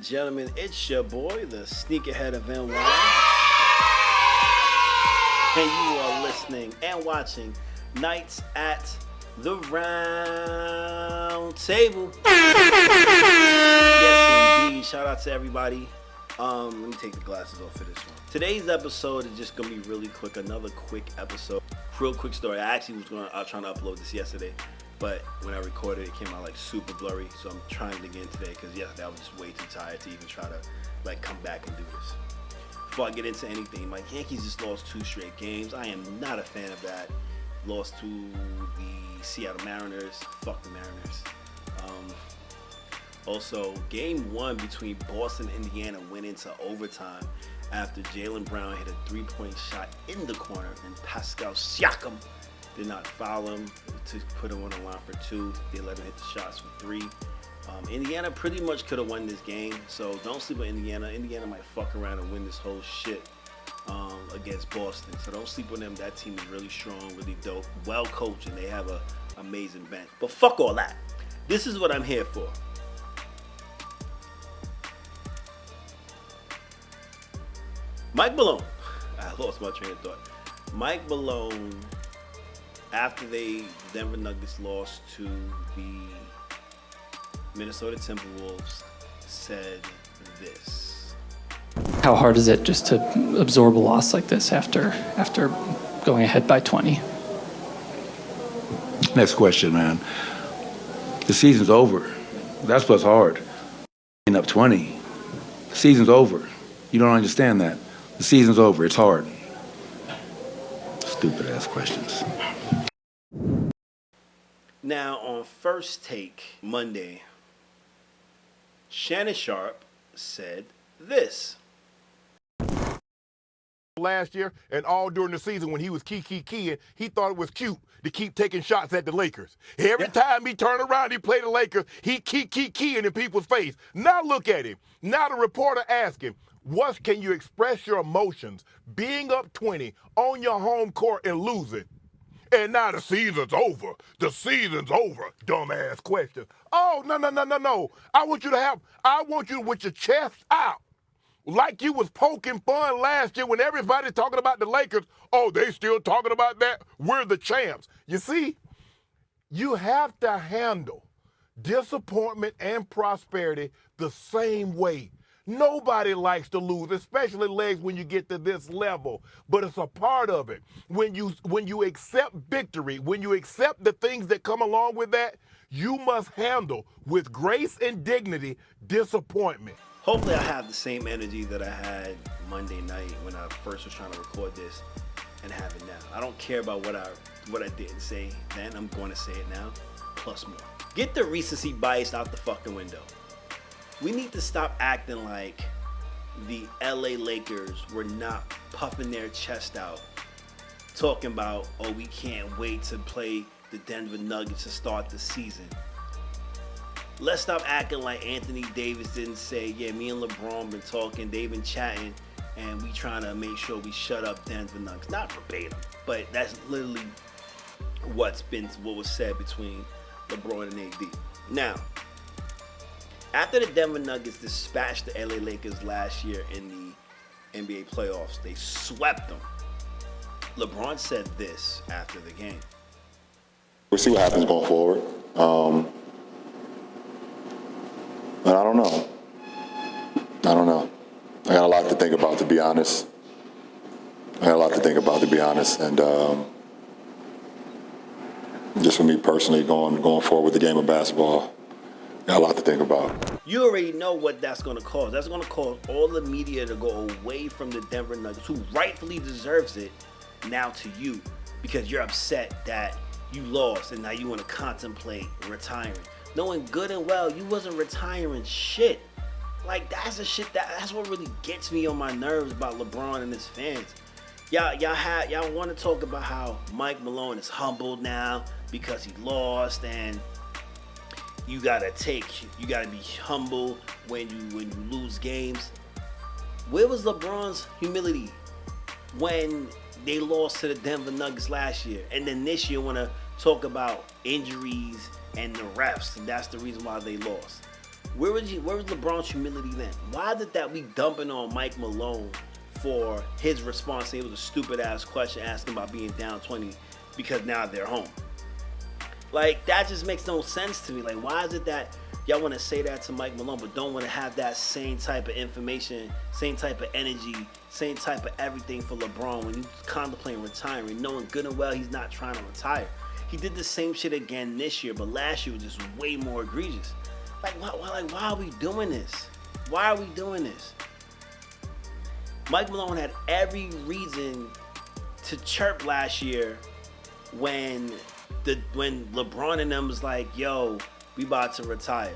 gentlemen, it's your boy, the sneakerhead of NY. And you are listening and watching Nights at the Round Table. Yes, indeed. Shout out to everybody. Let me take the glasses off for this one. Today's episode is just gonna be really quick. Another quick episode. Real quick story. I actually was trying to upload this yesterday, but when I recorded it came out like super blurry. So I'm trying it again today because yesterday I was just way too tired to even try to like come back and do this. Before I get into anything, my Yankees just lost 2 straight games. I am not a fan of that. Lost to the Seattle Mariners. Fuck the Mariners. Also, game 1 between Boston and Indiana went into overtime after Jaylen Brown hit a 3-point shot in the corner and Pascal Siakam did not foul him to put him on the line for 2. They let him hit the shots for 3. Indiana pretty much could have won this game, so don't sleep on Indiana. Indiana might fuck around and win this whole shit against Boston, so don't sleep on them. That team is really strong, really dope, well coached, and they have an amazing bench. But fuck all that. This is what I'm here for. Mike Malone. I lost my train of thought. Mike Malone, after the Denver Nuggets lost to the Minnesota Timberwolves, said this. How hard is it just to absorb a loss like this after going ahead by 20? Next question, man. The season's over. That's what's hard. Being up 20. The season's over. You don't understand that. The season's over. It's hard. Stupid ass questions. Now, on First Take Monday, Shannon Sharp said this. Last year and all during the season when he was keying, he thought it was cute to keep taking shots at the Lakers. Every time he turned around, he played the Lakers, he keying in people's face. Now look at him. Now the reporter asked him, can you express your emotions being up 20 on your home court and losing? And now the season's over. The season's over. Dumbass question. Oh, no. I want you with your chest out. Like you was poking fun last year when everybody's talking about the Lakers. Oh, they still talking about that? We're the champs. You see, you have to handle disappointment and prosperity the same way. Nobody likes to lose, especially legs when you get to this level, but it's a part of it. When you accept victory, when you accept the things that come along with that, you must handle with grace and dignity disappointment. Hopefully I have the same energy that I had Monday night when I first was trying to record this and have it now. I don't care about what I didn't say then. I'm going to say it now, plus more. Get the recency bias out the fucking window. We need to stop acting like the LA Lakers were not puffing their chest out, talking about, oh, we can't wait to play the Denver Nuggets to start the season. Let's stop acting like Anthony Davis didn't say, yeah, me and LeBron been talking, they've been chatting, and we trying to make sure we shut up Denver Nuggets. Not verbatim, but that's literally what was said between LeBron and AD. Now, after the Denver Nuggets dispatched the LA Lakers last year in the NBA playoffs, they swept them. LeBron said this after the game. We'll see what happens going forward. But I don't know. I got a lot to think about, to be honest. And just for me personally, going forward with the game of basketball, got a lot to think about. You already know what that's going to cause. That's going to cause all the media to go away from the Denver Nuggets, who rightfully deserves it, now to you, because you're upset that you lost and now you want to contemplate retiring. Knowing good and well you wasn't retiring shit. Like, that's what really gets me on my nerves about LeBron and his fans. Y'all want to talk about how Mike Malone is humbled now because he lost, and you gotta be humble when you lose games. Where was LeBron's humility when they lost to the Denver Nuggets last year? And then this year want to talk about injuries and the refs, and that's the reason why they lost. Where was LeBron's humility then? Why is it that we dumping on Mike Malone for his response? It was a stupid ass question asking about being down 20 because now they're home. Like, that just makes no sense to me. Like, why is it that y'all want to say that to Mike Malone but don't want to have that same type of information, same type of energy, same type of everything for LeBron when you contemplating retiring, knowing good and well he's not trying to retire? He did the same shit again this year, but last year was just way more egregious. Like, why are we doing this? Why are we doing this? Mike Malone had every reason to chirp last year when LeBron and them was like, yo, we about to retire.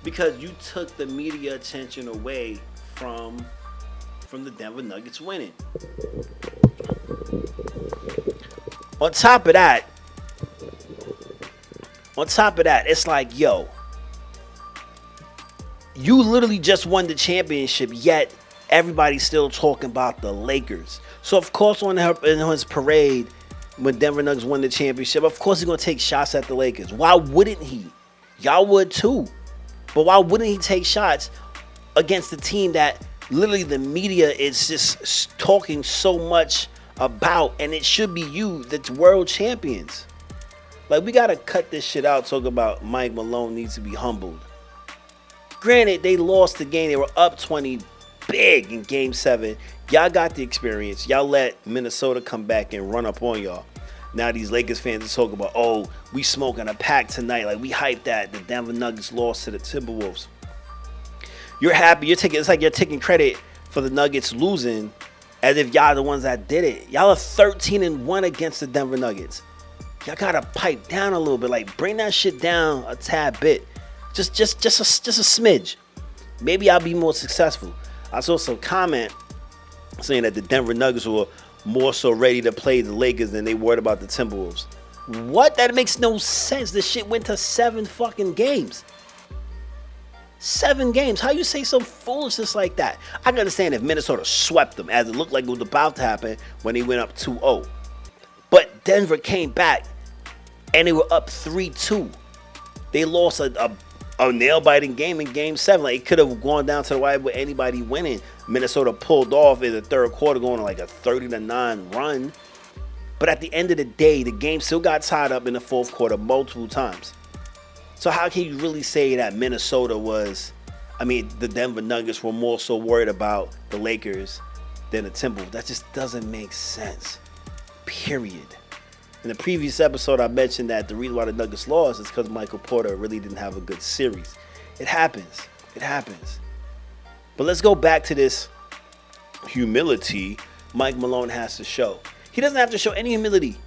Because you took the media attention away from the Denver Nuggets winning. On top of that, it's like, yo, you literally just won the championship, yet everybody's still talking about the Lakers. So, of course, in his parade, when Denver Nuggets won the championship, of course he's going to take shots at the Lakers. Why wouldn't he? Y'all would too. But why wouldn't he take shots against the team that literally the media is just talking so much about, and it should be you that's world champions? Like, we got to cut this shit out talking about Mike Malone needs to be humbled. Granted, they lost the game. They were up 20 big in Game 7. Y'all got the experience. Y'all let Minnesota come back and run up on y'all. Now these Lakers fans are talking about, oh, we smoking a pack tonight. Like, we hyped that. The Denver Nuggets lost to the Timberwolves. You're happy. It's like you're taking credit for the Nuggets losing as if y'all the ones that did it. Y'all are 13-1 against the Denver Nuggets. Y'all got to pipe down a little bit. Like, bring that shit down a tad bit. Just a smidge. Maybe I'll be more successful. I saw some comment saying that the Denver Nuggets were more so ready to play the Lakers than they worried about the Timberwolves. What? That makes no sense. This shit went to 7 fucking games. 7 games. How you say some foolishness like that? I can understand if Minnesota swept them, as it looked like it was about to happen when they went up 2-0. But Denver came back, and they were up 3-2. They lost a nail-biting game in Game 7. Like, it could have gone down to the wire with anybody winning. Minnesota pulled off in the third quarter, going on like a 30-9 run. But at the end of the day, the game still got tied up in the fourth quarter multiple times. So how can you really say that the Denver Nuggets were more so worried about the Lakers than the Timberwolves? That just doesn't make sense. Period. In the previous episode, I mentioned that the reason why the Nuggets lost is because Michael Porter really didn't have a good series. It happens. But let's go back to this humility Mike Malone has to show. He doesn't have to show any humility.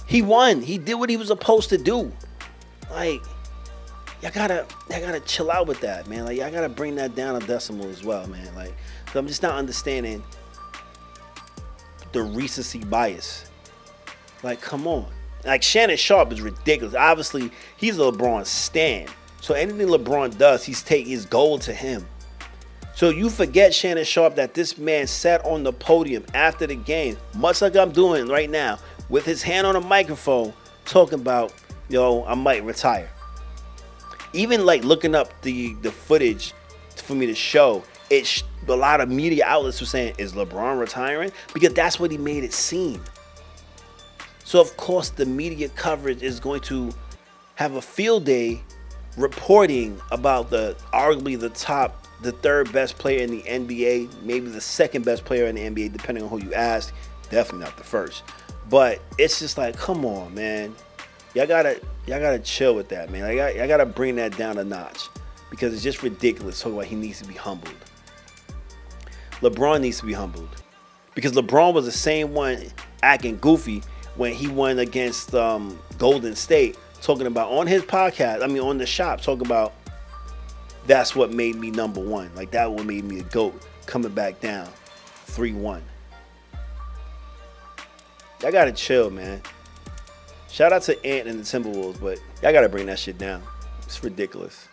He won. He did what he was supposed to do. Like, y'all gotta chill out with that, man. Like, y'all gotta bring that down a decimal as well, man. Like, 'cause I'm just not understanding the recency bias. Like, come on. Like, Shannon Sharpe is ridiculous. Obviously, he's a LeBron stan. So anything LeBron does, he's taking his goal to him. So you forget, Shannon Sharpe, that this man sat on the podium after the game, much like I'm doing right now, with his hand on a microphone, talking about, yo, I might retire. Even like looking up the footage for me to show, a lot of media outlets were saying, is LeBron retiring? Because that's what he made it seem. So, of course, the media coverage is going to have a field day reporting about arguably the third best player in the NBA, maybe the second best player in the NBA, depending on who you ask. Definitely not the first. But it's just like, come on, man. Y'all gotta chill with that, man. Y'all gotta bring that down a notch, because it's just ridiculous talking about he needs to be humbled. LeBron needs to be humbled, because LeBron was the same one acting goofy when he won against Golden State, talking about on his podcast, on the shop, talking about that's what made me number one. Like, that what made me a GOAT, coming back down 3-1. Y'all gotta chill, man. Shout out to Ant and the Timberwolves, but y'all gotta bring that shit down. It's ridiculous.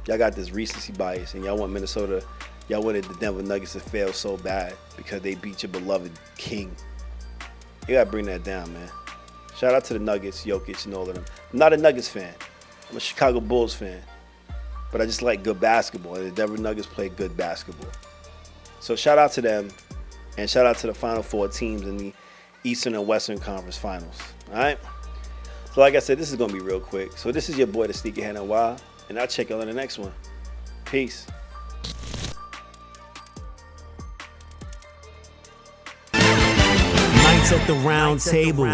Y'all got this recency bias, and y'all wanted the Denver Nuggets to fail so bad because they beat your beloved king. You gotta bring that down, man. Shout out to the Nuggets, Jokic, and all of them. I'm not a Nuggets fan. I'm a Chicago Bulls fan. but I just like good basketball, and the Denver Nuggets play good basketball. So shout out to them, and shout out to the Final Four teams in the Eastern and Western Conference Finals. All right? So like I said, this is going to be real quick. So this is your boy, the Sneakerhead NY, and I'll check you on the next one. Peace. Lights at the round table.